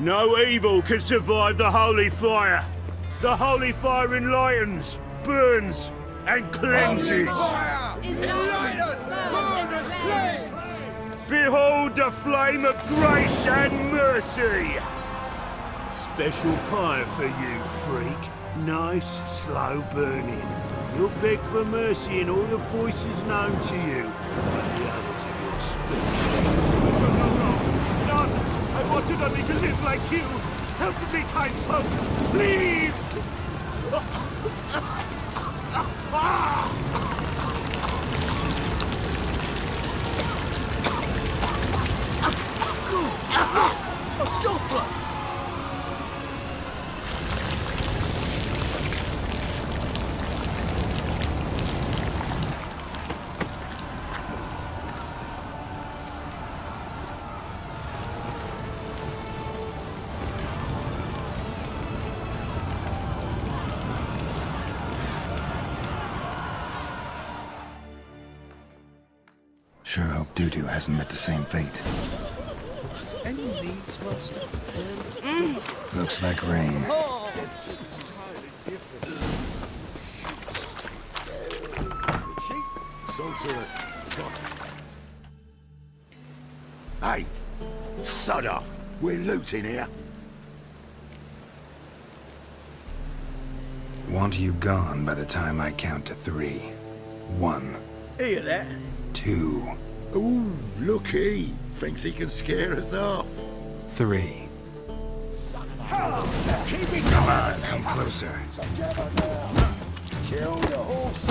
No evil can survive the holy fire. The holy fire enlightens, burns, and cleanses. Behold the flame of grace and mercy. Special pyre for you, freak. Nice, slow burning. You'll beg for mercy in all the voices known to you by the others of your species. No, I wanted only to live like you. Help me, kind folk, please! A Doppler! Sure hope Doo-Doo hasn't met the same fate. Any needs, master? Looks like rain. Sorceress. Hey, sod off. We're looting here. Want you gone by the time I count to 3. 1, Hear that? 2, Ooh, looky. Thinks he can scare us off. 3. Keep it Come on, come closer. Kill the horse.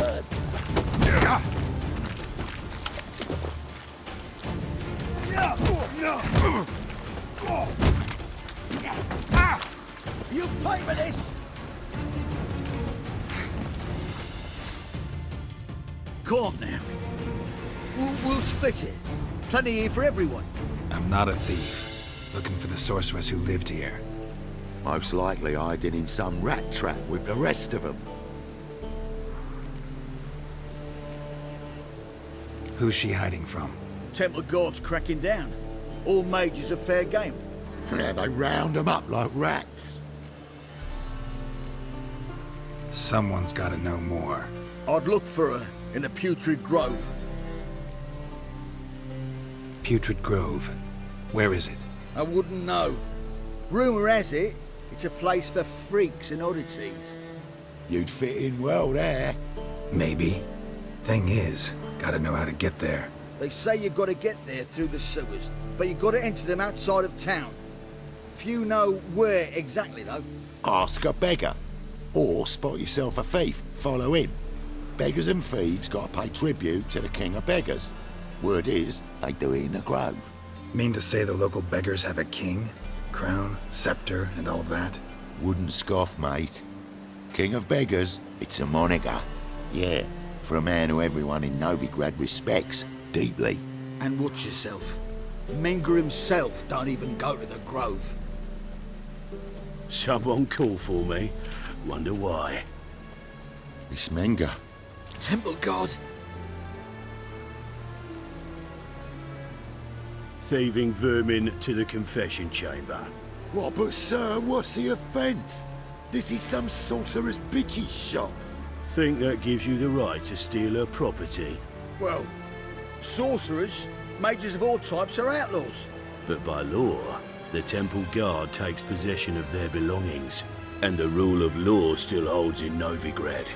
You pay for this? Calm now. We'll split it. Plenty here for everyone. I'm not a thief. Looking for the sorceress who lived here. Most likely hiding in some rat trap with the rest of them. Who's she hiding from? Temple guards cracking down. All mages are fair game. Yeah, they round them up like rats. Someone's gotta know more. I'd look for her in the Putrid Grove. Putrid Grove. Where is it? I wouldn't know. Rumour has it, it's a place for freaks and oddities. You'd fit in well there. Maybe. Thing is, gotta know how to get there. They say you gotta get there through the sewers, but you gotta enter them outside of town. Few know where exactly, though. Ask a beggar. Or spot yourself a thief, follow him. Beggars and thieves gotta pay tribute to the king of beggars. Word is, they do it in the grove. Mean to say the local beggars have a king? Crown, scepter, and all that? Wouldn't scoff, mate. King of beggars, it's a moniker. Yeah, for a man who everyone in Novigrad respects deeply. And watch yourself. Menger himself don't even go to the Grove. Someone call for me. Wonder why. It's Menger. Temple guard. Thieving vermin to the confession chamber. What, but sir, what's the offence? This is some sorcerer's bitchy shop. Think that gives you the right to steal her property? Well, sorcerers, mages of all types are outlaws. But by law, the temple guard takes possession of their belongings, and the rule of law still holds in Novigrad.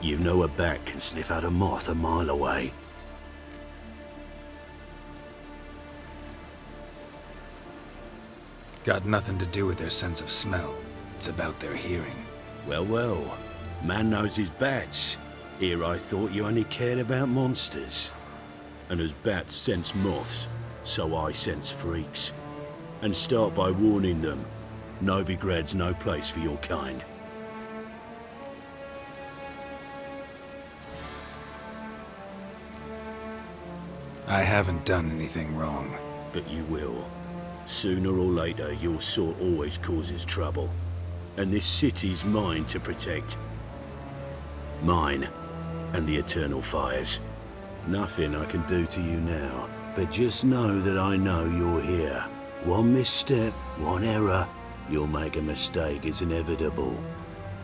You know a bat can sniff out a moth a mile away. Got nothing to do with their sense of smell. It's about their hearing. Well, well. Man knows his bats. Here I thought you only cared about monsters. And as bats sense moths, so I sense freaks. And start by warning them. Novigrad's no place for your kind. I haven't done anything wrong. But you will. Sooner or later, your sort always causes trouble. And this city's mine to protect. Mine and the eternal fires. Nothing I can do to you now, but just know that I know you're here. One misstep, one error, you'll make a mistake, it's inevitable.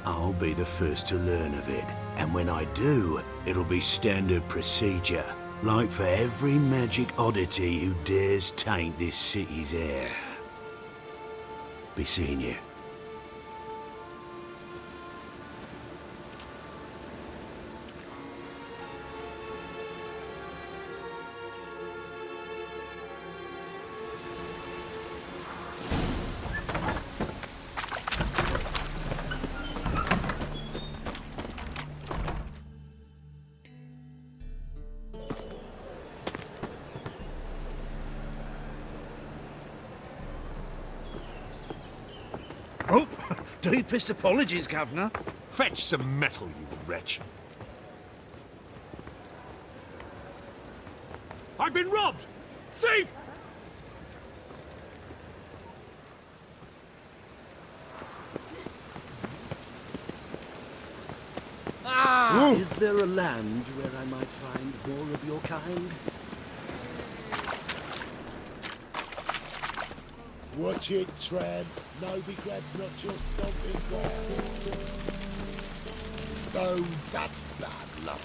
I'll be the first to learn of it, and when I do, it'll be standard procedure, like for every magic oddity who dares taint this city's air. Be seeing you. Oh, deepest apologies, Governor. Fetch some metal, you wretch. I've been robbed! Thief! Is there a land where I might find more of your kind? Watch it, Tramp. No begrats not your stomping ground. Oh, that's bad luck.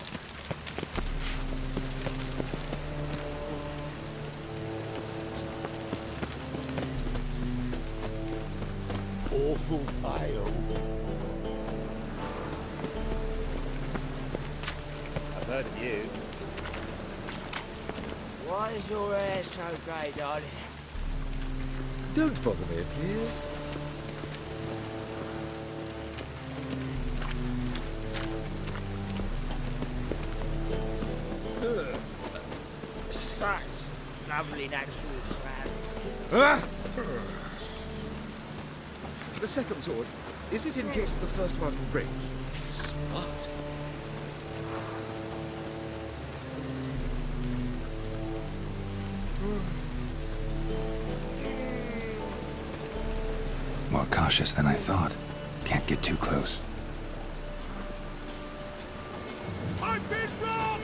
Awful pale. I've heard of you. Why is your hair so grey, darling? Don't bother me, please. Such lovely natural surroundings. The second sword, is it in case the first one breaks? Smart. More cautious than I thought. Can't get too close. I've been robbed!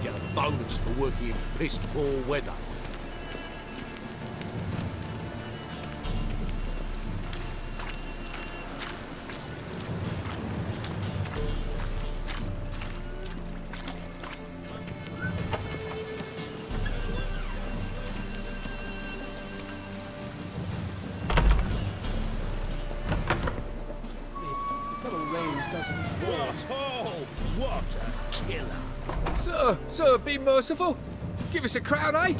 Get a bonus for working in piss-poor weather. Oh, what a killer. Sir, be merciful. Give us a crown, eh?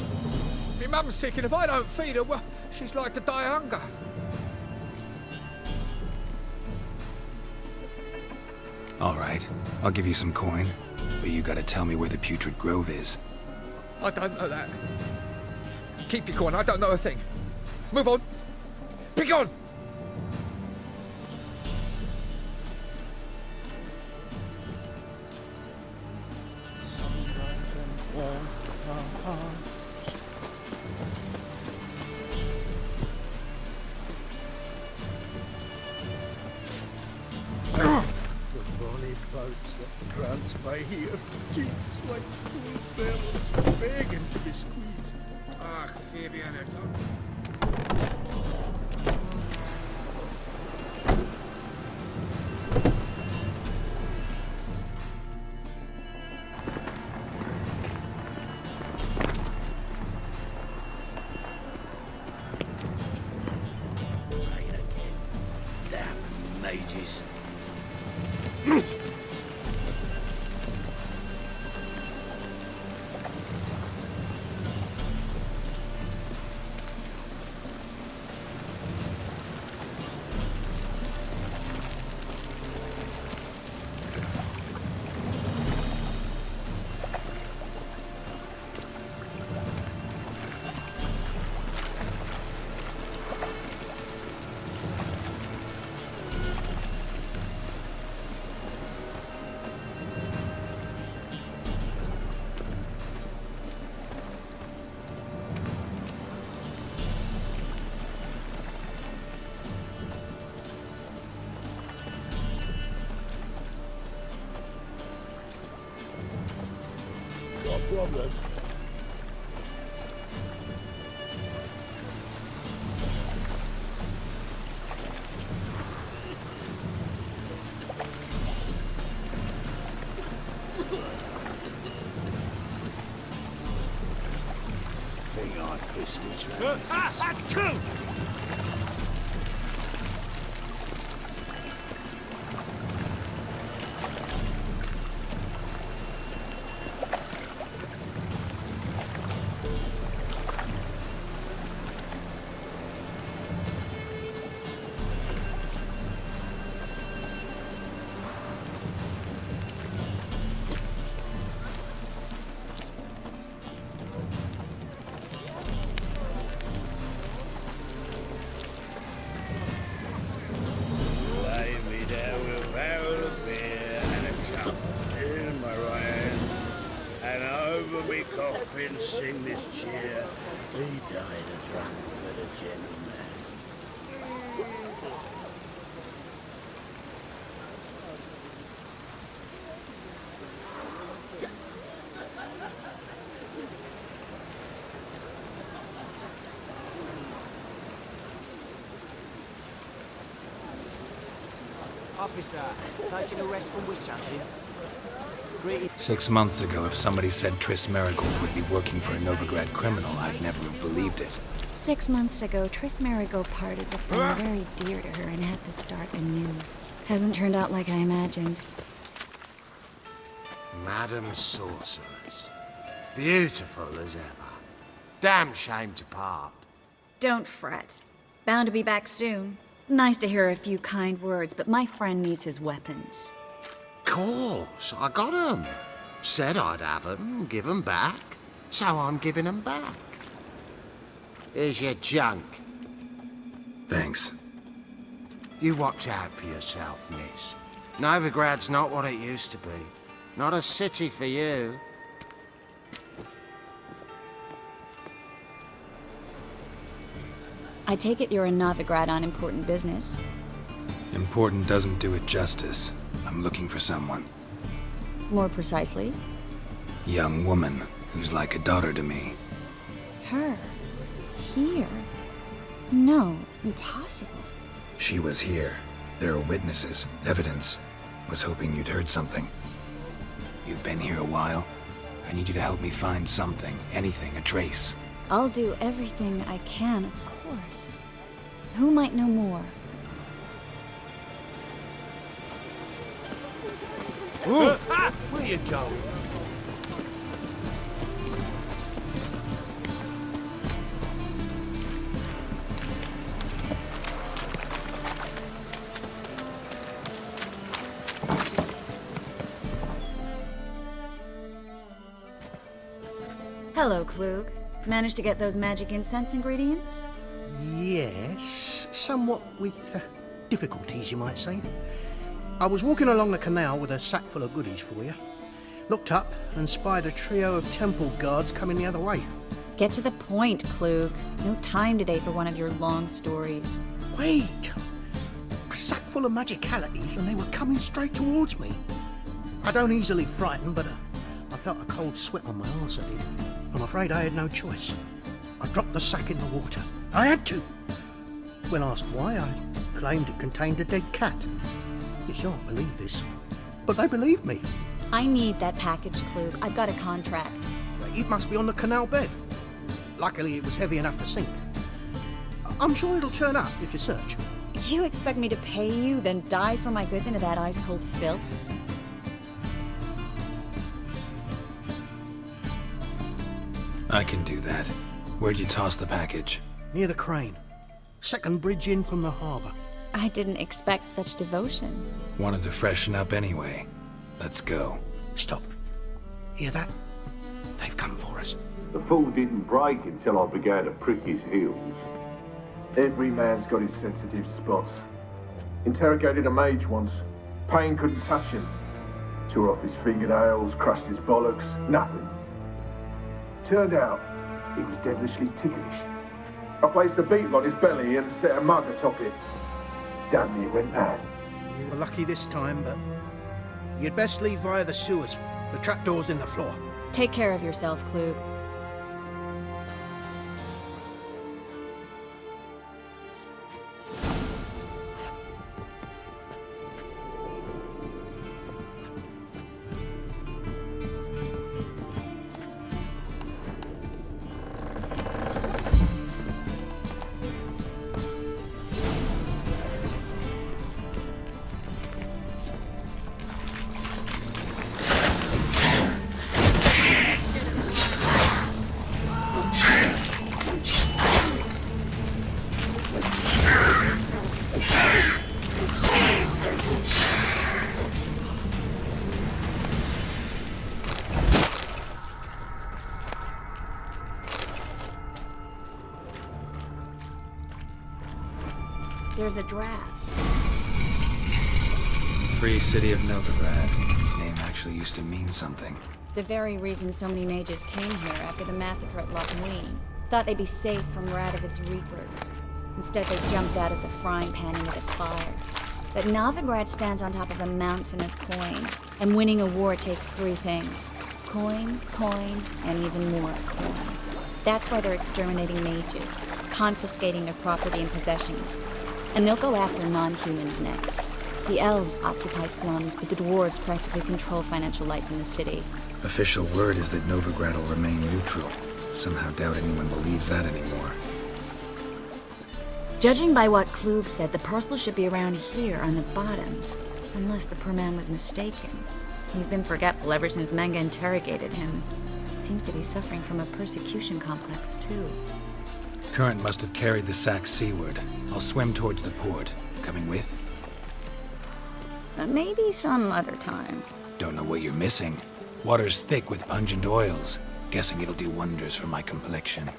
My mum's sick, and if I don't feed her, well, she's like to die of hunger. All right, I'll give you some coin, but you gotta tell me where the Putrid Grove is. I don't know that. Keep your coin, I don't know a thing. Move on. Be gone! The bonny boats that prance by here, teats like cool bells, begging to be squeezed. Ach, Fabian, it's Rain again. Damn mages. Yes, we try. Lay me down with a barrel of beer and a cup in my right hand, and over me coffin sing this cheer. He died a drunk but a gentleman. Officer, taking a rest from witch hunting. Greeted 6 months ago, if somebody said Triss Marigold would be working for a Novigrad criminal, I'd never have believed it. 6 months ago, Triss Marigold parted with someone very dear to her and had to start anew. Hasn't turned out like I imagined. Madam Sorceress. Beautiful as ever. Damn shame to part. Don't fret. Bound to be back soon. Nice to hear a few kind words, but my friend needs his weapons. Course, I got 'em. Said I'd have 'em, give 'em back. So I'm giving 'em back. Here's your junk. Thanks. You watch out for yourself, miss. Novigrad's not what it used to be. Not a city for you. I take it you're a Novigrad on important business. Important doesn't do it justice. I'm looking for someone. More precisely, Young woman who's like a daughter to me. her. Here. No, impossible. She was here. There are witnesses, evidence. Was hoping you'd heard something. You've been here a while. I need you to help me find something, anything, a trace. I'll do everything I can, of course. Who might know more? Where you going? Hello, Klug. Managed to get those magic incense ingredients? Yes, somewhat with difficulties, you might say. I was walking along the canal with a sack full of goodies for you. Looked up and spied a trio of temple guards coming the other way. Get to the point, Klug. No time today for one of your long stories. Wait! A sack full of magicalities and they were coming straight towards me. I don't easily frighten, but I felt a cold sweat on my arse, I did. I'm afraid I had no choice. I dropped the sack in the water. I had to! When asked why, I claimed it contained a dead cat. You shan't believe this, but they believed me. I need that package, Klug. I've got a contract. It must be on the canal bed. Luckily, it was heavy enough to sink. I'm sure it'll turn up if you search. You expect me to pay you, then dive for my goods into that ice-cold filth? I can do that. Where'd you toss the package? Near the crane. Second bridge in from the harbour. I didn't expect such devotion. Wanted to freshen up anyway. Let's go. Stop. Hear that? They've come for us. The fool didn't break until I began to prick his heels. Every man's got his sensitive spots. Interrogated a mage once. Pain couldn't touch him. Tore off his fingernails, crushed his bollocks, nothing. Turned out, he was devilishly ticklish. I placed a beetle on his belly and set a mug atop it. Damn near went mad. You were lucky this time, but you'd best leave via the sewers. The trapdoor's in the floor. Take care of yourself, Klug. There's a draft. Free City of Novigrad. Name actually used to mean something. The very reason so many mages came here after the massacre at Loch Ween. Thought they'd be safe from Radovit's reapers. Instead, they jumped out of the frying pan into the fire. But Novigrad stands on top of a mountain of coin, and winning a war takes three things. Coin, and even more coin. That's why they're exterminating mages, confiscating their property and possessions. And they'll go after non-humans next. The elves occupy slums, but the dwarves practically control financial life in the city. Official word is that Novigrad will remain neutral. Somehow doubt anyone believes that anymore. Judging by what Klug said, the parcel should be around here on the bottom. Unless the poor man was mistaken. He's been forgetful ever since Manga interrogated him. Seems to be suffering from a persecution complex, too. Current must have carried the sack seaward. I'll swim towards the port. Coming with? Maybe some other time. Don't know what you're missing. Water's thick with pungent oils. Guessing it'll do wonders for my complexion.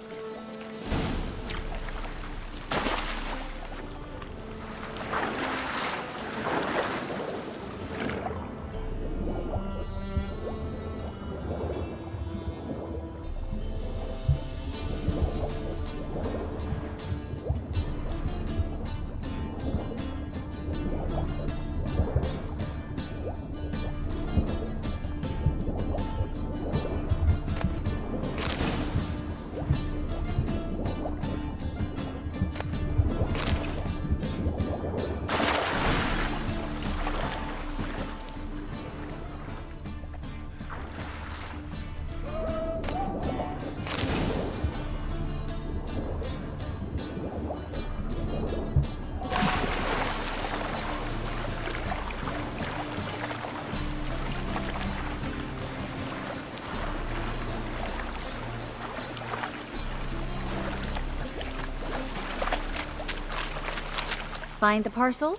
Find the parcel?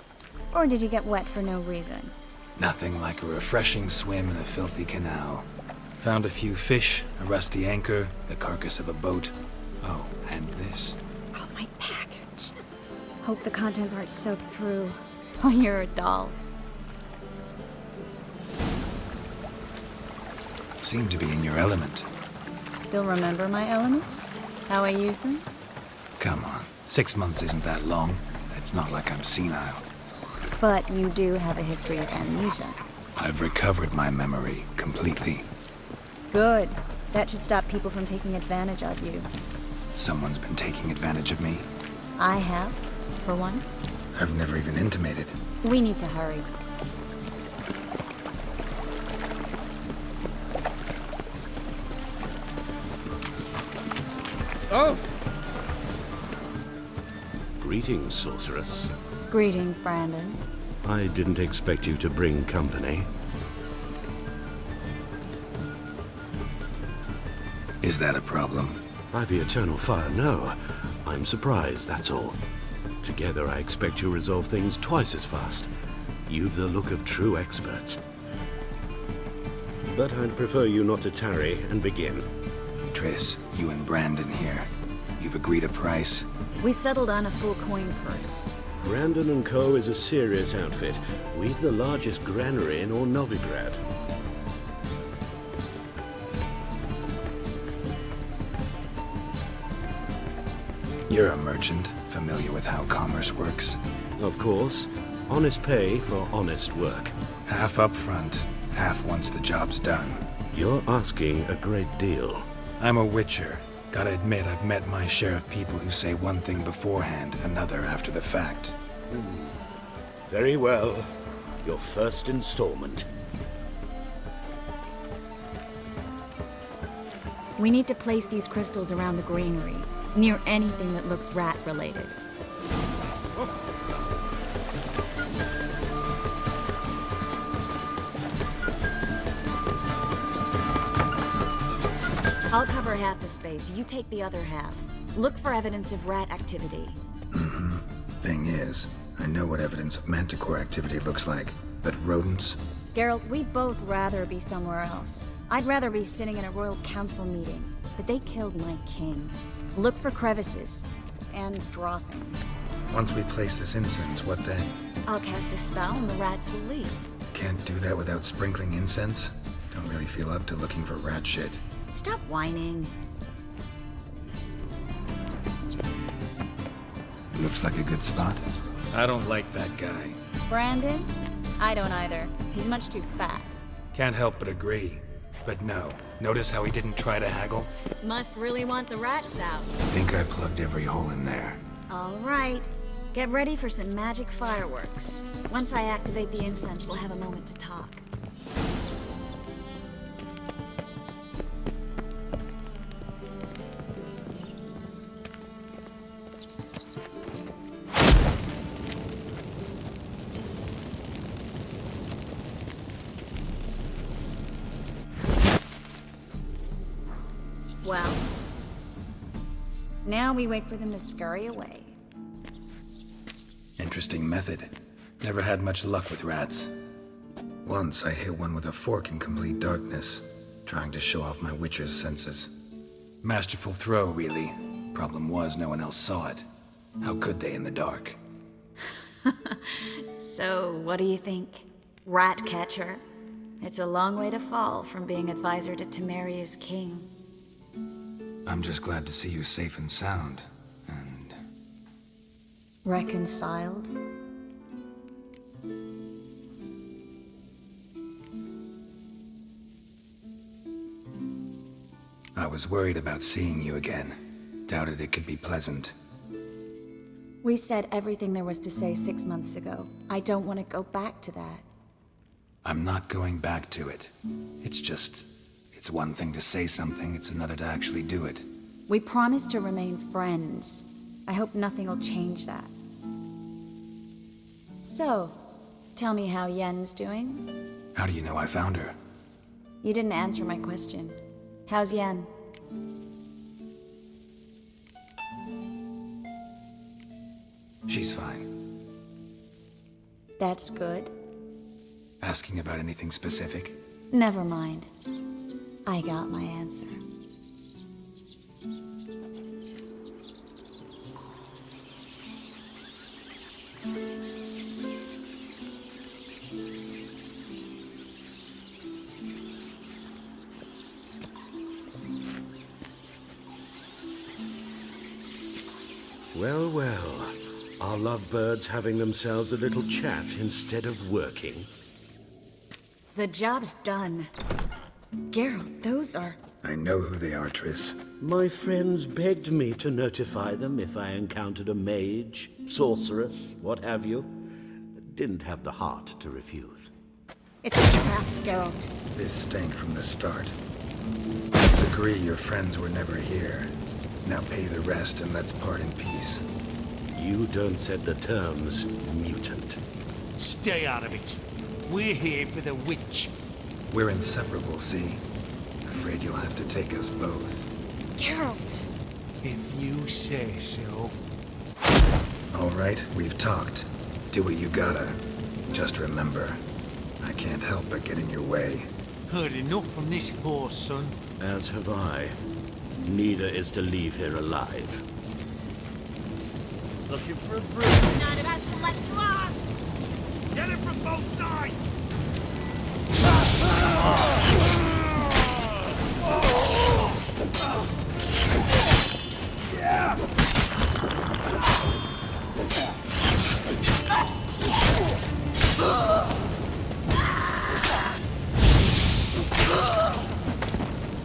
Or did you get wet for no reason? Nothing like a refreshing swim in a filthy canal. Found a few fish, a rusty anchor, the carcass of a boat. Oh, and this. Oh, my package. Hope the contents aren't soaked through. Oh, you're a doll. Seem to be in your element. Still remember my elements? How I use them? Come on, 6 months isn't that long. It's not like I'm senile. But you do have a history of amnesia. I've recovered my memory completely. Good. That should stop people from taking advantage of you. Someone's been taking advantage of me. I have, for one. I've never even intimated. We need to hurry. Oh! Greetings, sorceress. Greetings, Brandon. I didn't expect you to bring company. Is that a problem? By the eternal fire, no. I'm surprised, that's all. Together, I expect you resolve things twice as fast. You've the look of true experts. But I'd prefer you not to tarry and begin. Triss, you and Brandon here. You've agreed a price? We settled on a full coin purse. Brandon & Co. is a serious outfit. We've the largest granary in all Novigrad. You're a merchant, familiar with how commerce works? Of course. Honest pay for honest work. Half up front, half once the job's done. You're asking a great deal. I'm a witcher. Gotta admit, I've met my share of people who say one thing beforehand, another after the fact. Very well. Your first installment. We need to place these crystals around the granary, near anything that looks rat-related. I'll cover half the space, you take the other half. Look for evidence of rat activity. Mm-hmm. Thing is, I know what evidence of manticore activity looks like, but rodents? Geralt, we'd both rather be somewhere else. I'd rather be sitting in a royal council meeting, but they killed my king. Look for crevices and droppings. Once we place this incense, what then? I'll cast a spell and the rats will leave. Can't do that without sprinkling incense? Don't really feel up to looking for rat shit. Stop whining. Looks like a good spot. I don't like that guy. Brandon? I don't either. He's much too fat. Can't help but agree. But no. Notice how he didn't try to haggle? Must really want the rats out. Think I plugged every hole in there. All right. Get ready for some magic fireworks. Once I activate the incense, we'll have a moment to talk. Well, now we wait for them to scurry away. Interesting method. Never had much luck with rats. Once I hit one with a fork in complete darkness, trying to show off my witcher's senses. Masterful throw, really. Problem was, no one else saw it. How could they in the dark? So, what do you think? Rat catcher? It's a long way to fall from being advisor to Temeria's king. I'm just glad to see you safe and sound. And... reconciled? I was worried about seeing you again. Doubted it could be pleasant. We said everything there was to say 6 months ago. I don't want to go back to that. I'm not going back to it. It's just... it's one thing to say something, it's another to actually do it. We promised to remain friends. I hope nothing will change that. So, tell me how Yen's doing? How do you know I found her? You didn't answer my question. How's Yen? She's fine. That's good. Asking about anything specific? Never mind. I got my answer. Well, well. Are lovebirds having themselves a little chat instead of working? The job's done. Geralt, those are... I know who they are, Triss. My friends begged me to notify them if I encountered a mage, sorceress, what have you. Didn't have the heart to refuse. It's a trap, Geralt. This stank from the start. Let's agree your friends were never here. Now pay the rest and let's part in peace. You don't set the terms, mutant. Stay out of it. We're here for the witch. We're inseparable, see? Afraid you'll have to take us both. Geralt! If you say so. All right, we've talked. Do what you gotta. Just remember, I can't help but get in your way. Heard enough from this horse, son. As have I. Neither is to leave here alive. Looking for a brew. Not about to let you off! Get it from both sides!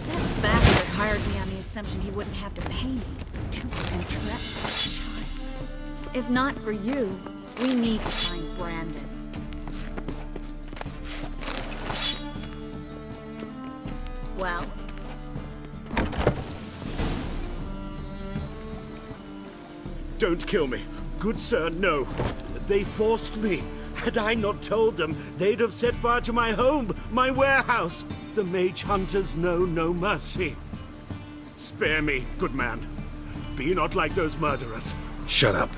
That bastard hired me on the assumption he wouldn't have to pay me. Too fucking trapped. If not for you, we need to find Brandon. Well? Don't kill me. Good sir, no. They forced me. Had I not told them, they'd have set fire to my home, my warehouse. The mage hunters know no mercy. Spare me, good man. Be not like those murderers. Shut up.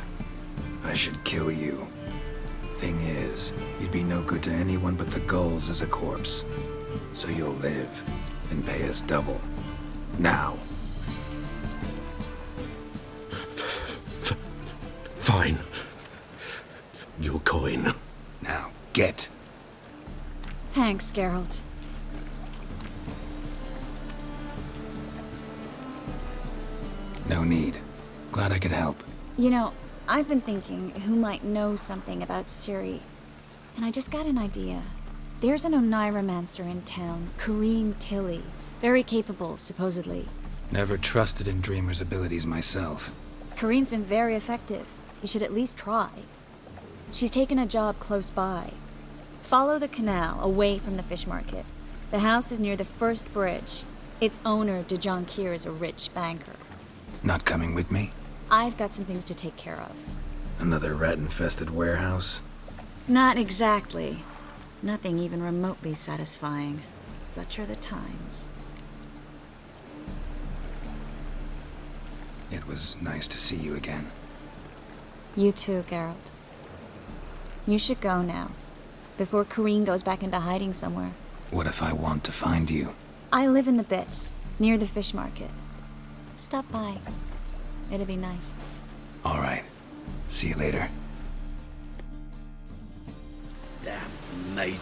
I should kill you. Thing is, you'd be no good to anyone but the gulls as a corpse. So you'll live and pay us double. Now. Fine. Your coin. Now, get. Thanks, Geralt. No need. Glad I could help. You know, I've been thinking who might know something about Ciri. And I just got an idea. There's an Oneiromancer in town, Corrine Tilly. Very capable, supposedly. Never trusted in Dreamer's abilities myself. Corrine's been very effective. You should at least try. She's taken a job close by. Follow the canal, away from the fish market. The house is near the first bridge. Its owner, de Jonquier, is a rich banker. Not coming with me? I've got some things to take care of. Another rat-infested warehouse? Not exactly. Nothing even remotely satisfying. Such are the times. It was nice to see you again. You too, Geralt. You should go now, before Corrine goes back into hiding somewhere. What if I want to find you? I live in the Bits, near the fish market. Stop by. It'd be nice. All right. See you later. Damn major.